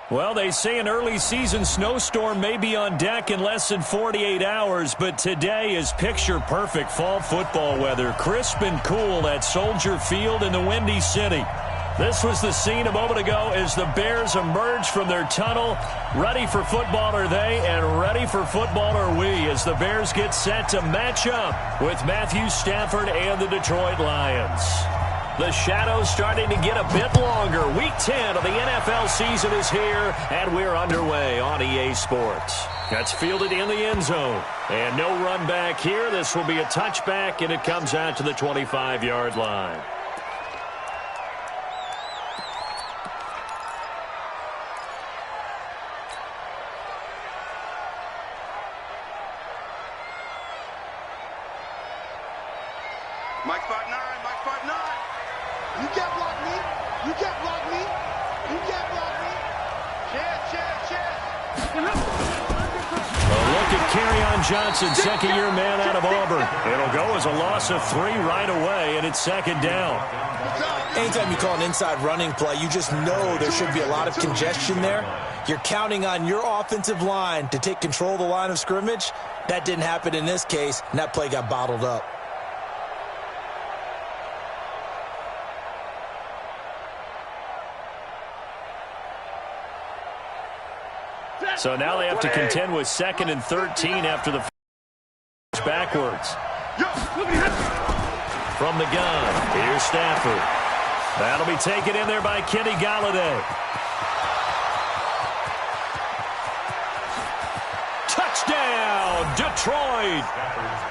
Well, they say an early season snowstorm may be on deck in less than 48 hours, but today is picture-perfect fall football weather. Crisp and cool at Soldier Field in the Windy City. This was the scene a moment ago as the Bears emerged from their tunnel. Ready for football are they, and ready for football are we as the Bears get set to match up with Matthew Stafford and the Detroit Lions. The shadows starting to get a bit longer. Week 10 of the NFL season is here, and we're underway on EA Sports. That's fielded in the end zone. And no run back here. This will be a touchback, and it comes out to the 25-yard line. Mike spot 9, Mike spot 9. You can't block me. You can't block me. You can't block me. Chance. A look at Kerryon Johnson, second-year man out of Auburn. It'll go as a loss of 3 right away, and it's second down. Anytime you call an inside running play, you just know there should be a lot of congestion there. You're counting on your offensive line to take control of the line of scrimmage. That didn't happen in this case, and that play got bottled up. So now they have to contend with 2nd and 13 after the backwards. From the gun, here's Stafford. That'll be taken in there by Kenny Golladay. Touchdown, Detroit!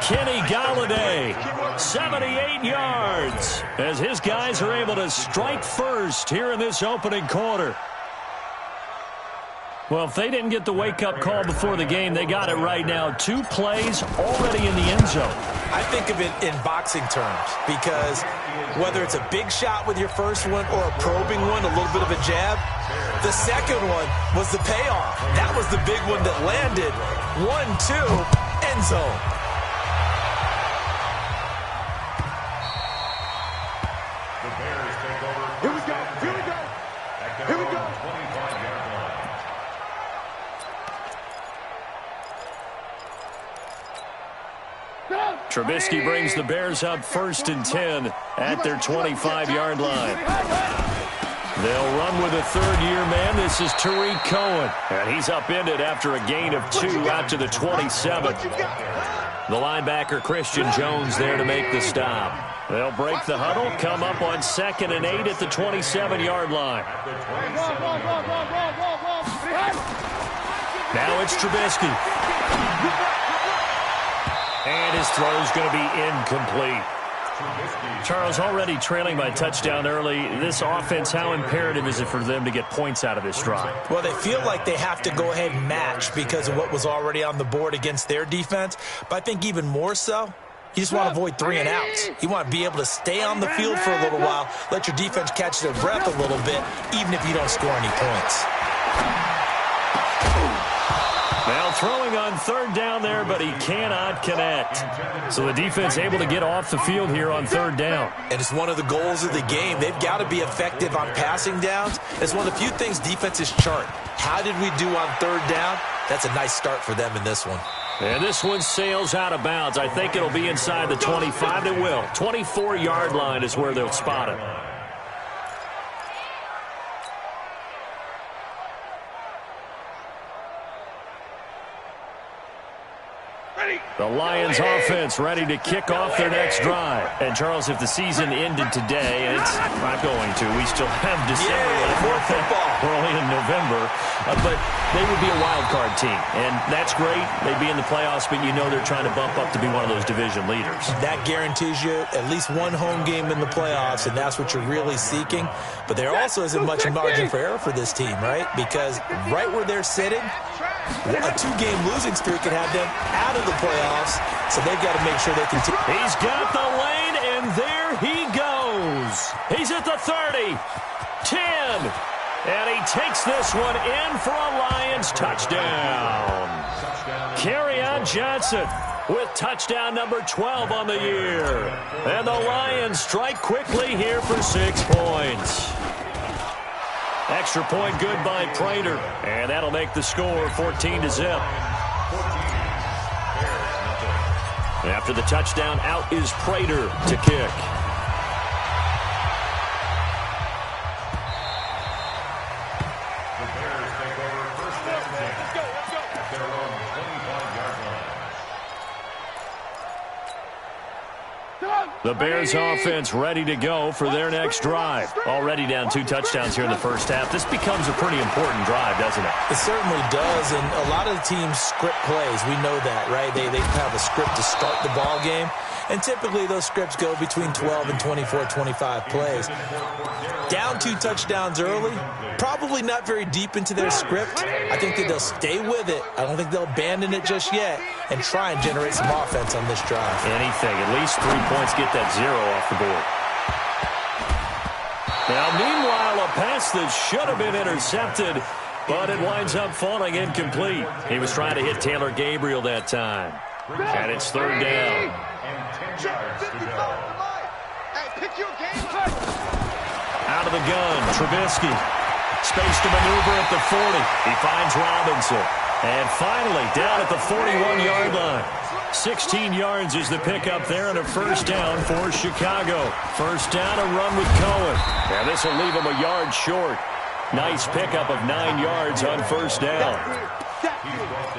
Kenny Golladay, 78 yards, as his guys are able to strike first here in this opening quarter. Well, if they didn't get the wake-up call before the game, they got it right now. 2 plays already in the end zone. I think of it in boxing terms because whether it's a big shot with your first one or a probing one, a little bit of a jab, the second one was the payoff. That was the big one that landed. 1-2, end zone. Here we go. Here we go. Here we go. Trubisky brings the Bears up 1st and 10 at their 25-yard line. They'll run with a third-year man. This is Tariq Cohen, and he's upended after a gain of 2 out to the 27. The linebacker Christian Jones there to make the stop. They'll break the huddle, come up on 2nd and 8 at the 27-yard line. Now it's Trubisky. And his throw is going to be incomplete. Charles, already trailing by touchdown early. This offense, how imperative is it for them to get points out of this drive? Well, they feel like they have to go ahead and match because of what was already on the board against their defense. But I think even more so, you just want to avoid 3 and outs. You want to be able to stay on the field for a little while, let your defense catch their breath a little bit, even if you don't score any points. Now throwing on 3rd down there, but he cannot connect. So the defense able to get off the field here on 3rd down. And it's one of the goals of the game. They've got to be effective on passing downs. It's one of the few things defenses chart. How did we do on 3rd down? That's a nice start for them in this one. And this one sails out of bounds. I think it'll be inside the 25. It will. 24-yard line is where they'll spot it. The Lions offense ready to kick off their next drive. And, Charles, if the season ended today, and it's not going to, we still have December left. More football. We're only in November. But they would be a wild card team. And that's great. They'd be in the playoffs, but you know they're trying to bump up to be one of those division leaders. That guarantees you at least one home game in the playoffs, and that's what you're really seeking. But there also isn't much margin for error for this team, right? Because right where they're sitting, a 2-game losing streak could have them out of the playoffs, so they've got to make sure they continue. He's got the lane, and there he goes. He's at the 30, 10, and he takes this one in for a Lions touchdown. Kerryon Johnson with touchdown number 12 on the year. And the Lions strike quickly here for 6 points. Extra point good by Prater. And that'll make the score 14-0. After the touchdown, out is Prater to kick. The Bears offense ready to go for their next drive. Already down 2 touchdowns here in the first half. This becomes a pretty important drive, doesn't it? It certainly does, and a lot of the teams script plays. We know that, right? They have a script to start the ball game, and typically those scripts go between 12 and 24, 25 plays. Down 2 touchdowns early, probably not very deep into their script. I think that they'll stay with it. I don't think they'll abandon it just yet and try and generate some offense on this drive. Anything, at least 3 points, get that 0 off the board. Now, meanwhile, a pass that should have been intercepted, but it winds up falling incomplete. He was trying to hit Taylor Gabriel that time. And it's 3rd down. Out of the gun, Trubisky. Space to maneuver at the 40. He finds Robinson. And finally, down at the 41-yard line. 16 yards is the pickup there and a first down for Chicago. First down, a run with Cohen. And this will leave him a yard short. Nice pickup of 9 yards on first down.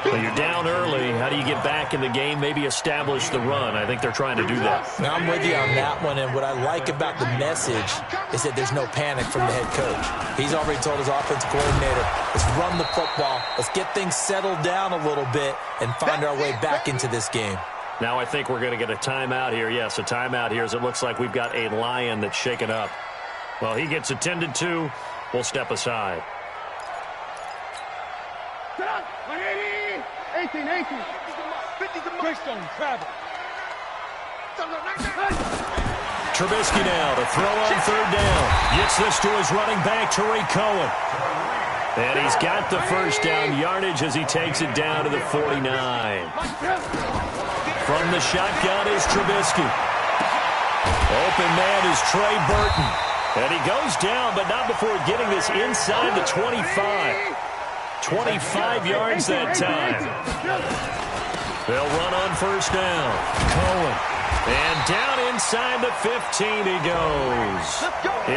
Well, you're down early. How do you get back in the game? Maybe establish the run. I think they're trying to do that. Now, I'm with you on that one, and what I like about the message is that there's no panic from the head coach. He's already told his offensive coordinator, let's run the football, let's get things settled down a little bit and find our way back into this game. Now I think we're going to get a timeout here. Yes, a timeout here as it looks like we've got a Lion that's shaken up. Well, he gets attended to. We'll step aside. 18. Trubisky now to throw on 3rd down. Gets this to his running back, Tariq Cohen. And he's got the first down yardage as he takes it down to the 49. From the shotgun is Trubisky. Open man is Trey Burton. And he goes down, but not before getting this inside the 25. 25 yards that time. They'll run on first down. Cohen. And down inside the 15 he goes.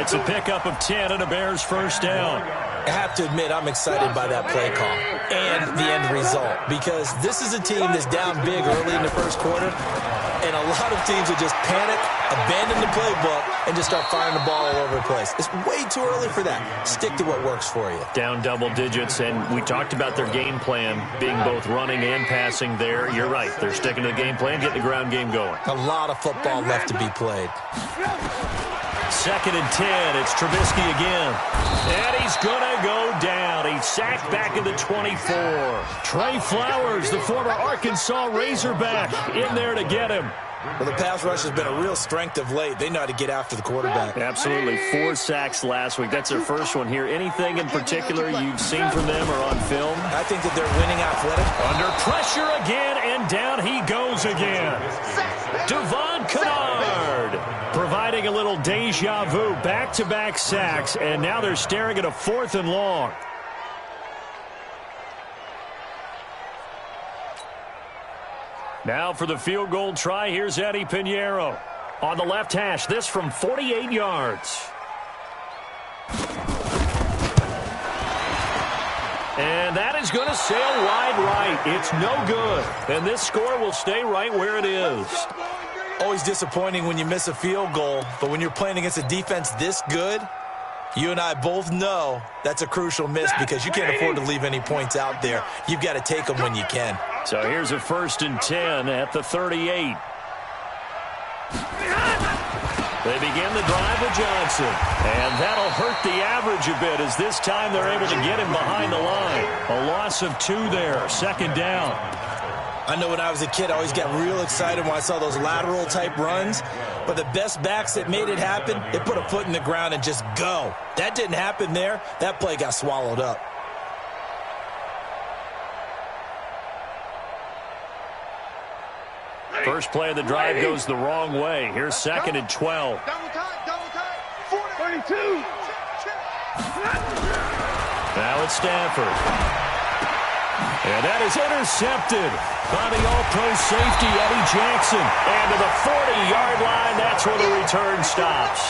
It's a pickup of 10 and a Bears first down. I have to admit, I'm excited by that play call and the end result because this is a team that's down big early in the first quarter, and a lot of teams will just panic, abandon the playbook, and just start firing the ball all over the place. It's way too early for that. Stick to what works for you. Down double digits, and we talked about their game plan being both running and passing there. You're right. They're sticking to the game plan, getting the ground game going. A lot of football left to be played. 2nd and 10. It's Trubisky again. And he's going to go down. He's sacked back at the 24. Trey Flowers, the former Arkansas Razorback, in there to get him. Well, the pass rush has been a real strength of late. They know how to get after the quarterback. Absolutely. 4 sacks last week. That's their first one here. Anything in particular you've seen from them or on film? I think that they're winning athletic. Under pressure again, and down he goes again. Devon Kennard providing a little deja vu. Back-to-back sacks, and now they're staring at a 4th and long. Now for the field goal try, here's Eddie Pinheiro. On the left hash, this from 48 yards. And that is going to sail wide right. It's no good. And this score will stay right where it is. Always disappointing when you miss a field goal, but when you're playing against a defense this good, you and I both know that's a crucial miss because you can't afford to leave any points out there. You've got to take them when you can. So here's a 1st and 10 at the 38. They begin the drive with Johnson. And that'll hurt the average a bit as this time they're able to get him behind the line. A loss of 2 there, 2nd down. I know when I was a kid, I always got real excited when I saw those lateral-type runs. But the best backs that made it happen, they put a foot in the ground and just go. That didn't happen there. That play got swallowed up. First play of the drive goes the wrong way. Here's 2nd and 12. 32. Now it's Stafford. And that is intercepted by the all-pro safety, Eddie Jackson. And to the 40-yard line, that's where the return stops.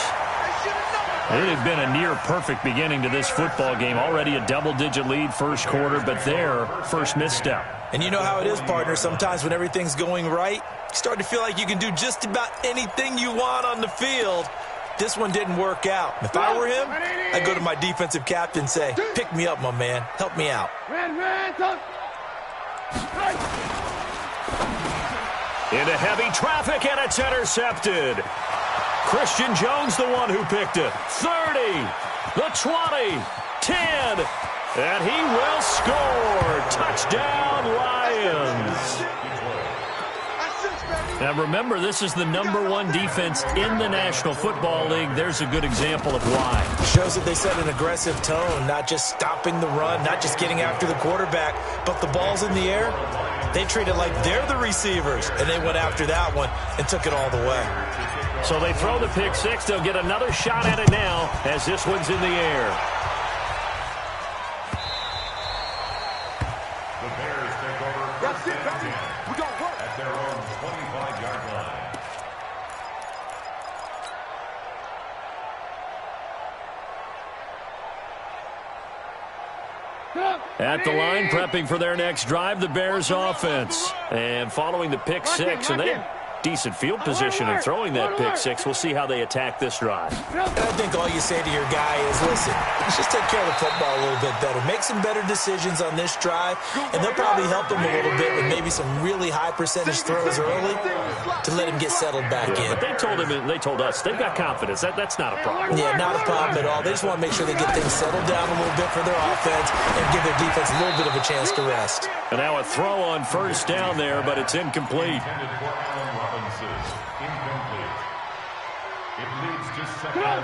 It had been a near-perfect beginning to this football game. Already a double-digit lead first quarter, but their first misstep. And you know how it is, partner. Sometimes when everything's going right, you start to feel like you can do just about anything you want on the field. This one didn't work out. If I were him, I'd go to my defensive captain and say, pick me up, my man. Help me out. Into heavy traffic, and it's intercepted. Christian Jones, the one who picked it. 30, the 20, 10, and he will score. Touchdown, Lions. Now remember, this is the #1 defense in the National Football League. There's a good example of why. Shows that they set an aggressive tone, not just stopping the run, not just getting after the quarterback, but the ball's in the air. They treat it like they're the receivers, and they went after that one and took it all the way. So they throw the pick six. They'll get another shot at it now as this one's in the air. The Bears take over first and 10 at their own 25-yard line. At the line, prepping for their next drive, the Bears offense. And following the pick six, and they have decent field position in throwing that pick six. We'll see how they attack this drive. And I think all you say to your guy is, listen, let's just take care of the football a little bit better. Make some better decisions on this drive, and they'll probably help him a little bit with maybe some really high percentage throws early to let him get settled back in. But they told us they've got confidence. That's not a problem. Yeah, not a problem at all. They just want to make sure they get things settled down a little bit for their offense and give their defense a little bit of a chance to rest. And now a throw on first down there, but it's incomplete.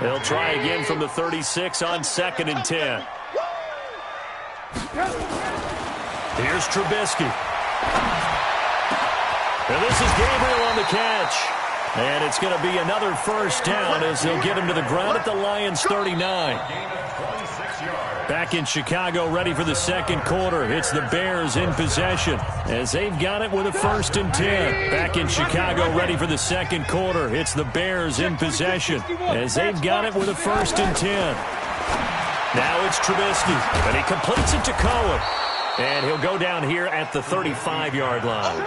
They'll try again from the 36 on 2nd and 10. Here's Trubisky. And this is Gabriel on the catch. And it's going to be another first down as they'll get him to the ground at the Lions' 39. Back in Chicago, ready for the second quarter. It's the Bears in possession as they've got it with a 1st and 10. Back in Chicago, ready for the second quarter. It's the Bears in possession as they've got it with a 1st and 10. Now it's Trubisky, and he completes it to Cohen. And he'll go down here at the 35-yard line.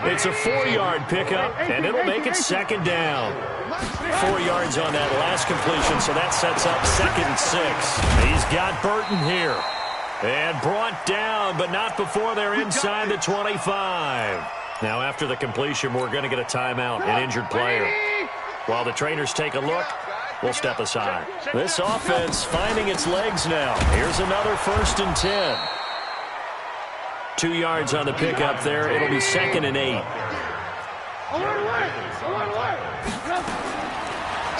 It's a 4-yard pickup, and it'll make it 2nd down. 4 yards on that last completion, so that sets up 2nd and 6. He's got Burton here. And brought down, but not before they're inside the 25. Now after the completion, we're going to get a timeout, an injured player. While the trainers take a look, we'll step aside. This offense finding its legs now. Here's another 1st and 10. 2 yards on the pickup there. It'll be 2nd and 8.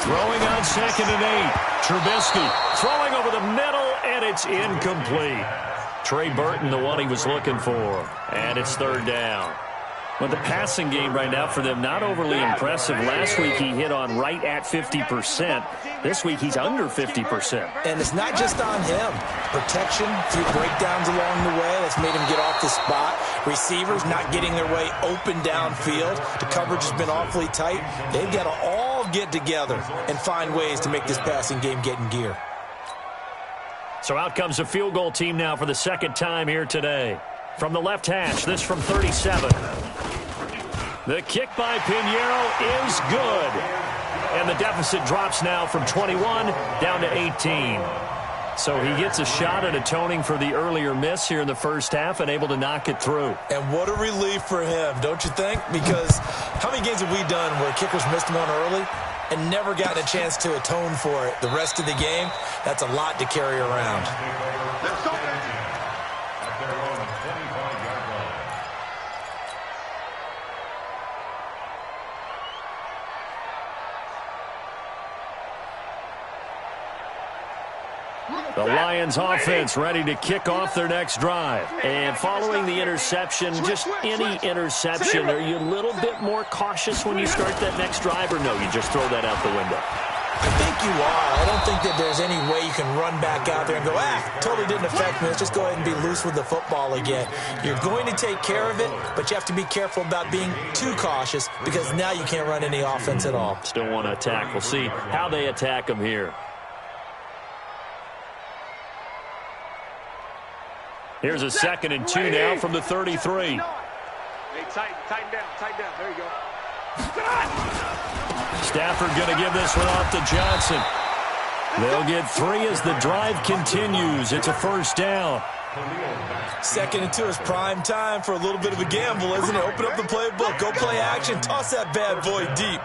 Throwing on 2nd and 8. Trubisky throwing over the middle, and it's incomplete. Trey Burton, the one he was looking for. And it's 3rd down. But the passing game right now for them, not overly impressive. Last week he hit on right at 50%. This week he's under 50%. And it's not just on him. Protection, few breakdowns along the way. That's made him get off the spot. Receivers not getting their way open downfield. The coverage has been awfully tight. They've got to all get together and find ways to make this passing game get in gear. So out comes a field goal team now for the 2nd time here today. From the left hash, this from 37. The kick by Pinheiro is good. And the deficit drops now from 21 down to 18. So he gets a shot at atoning for the earlier miss here in the first half and able to knock it through. And what a relief for him, don't you think? Because how many games have we done where kickers missed one early and never gotten a chance to atone for it the rest of the game? That's a lot to carry around. The Lions offense ready to kick off their next drive. And following the interception, just any interception, are you a little bit more cautious when you start that next drive, or no, you just throw that out the window? I think you are. I don't think that there's any way you can run back out there and go, totally didn't affect me. Let's just go ahead and be loose with the football again. You're going to take care of it, but you have to be careful about being too cautious because now you can't run any offense at all. Still want to attack. We'll see how they attack them here. Here's a 2nd and 2 now from the 33. Hey, tighten down. There you go. Stafford going to give this one off to Johnson. They'll get 3 as the drive continues. It's a 1st down. 2nd and 2 is prime time for a little bit of a gamble, isn't it? Open up the playbook, go play action, toss that bad boy deep.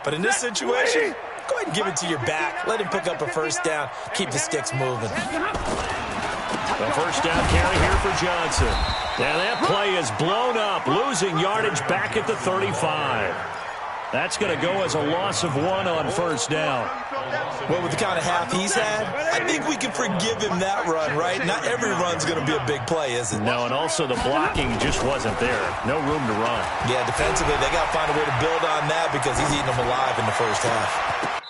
But in this situation, go ahead and give it to your back. Let him pick up a 1st down. Keep the sticks moving. The 1st down carry here for Johnson. And that play is blown up, losing yardage back at the 35. That's going to go as a loss of 1 on 1st down. Well, with the kind of half he's had, I think we can forgive him that run, right? Not every run's going to be a big play, is it? No, and also the blocking just wasn't there. No room to run. Yeah, defensively, they got to find a way to build on that because he's eating them alive in the 1st half.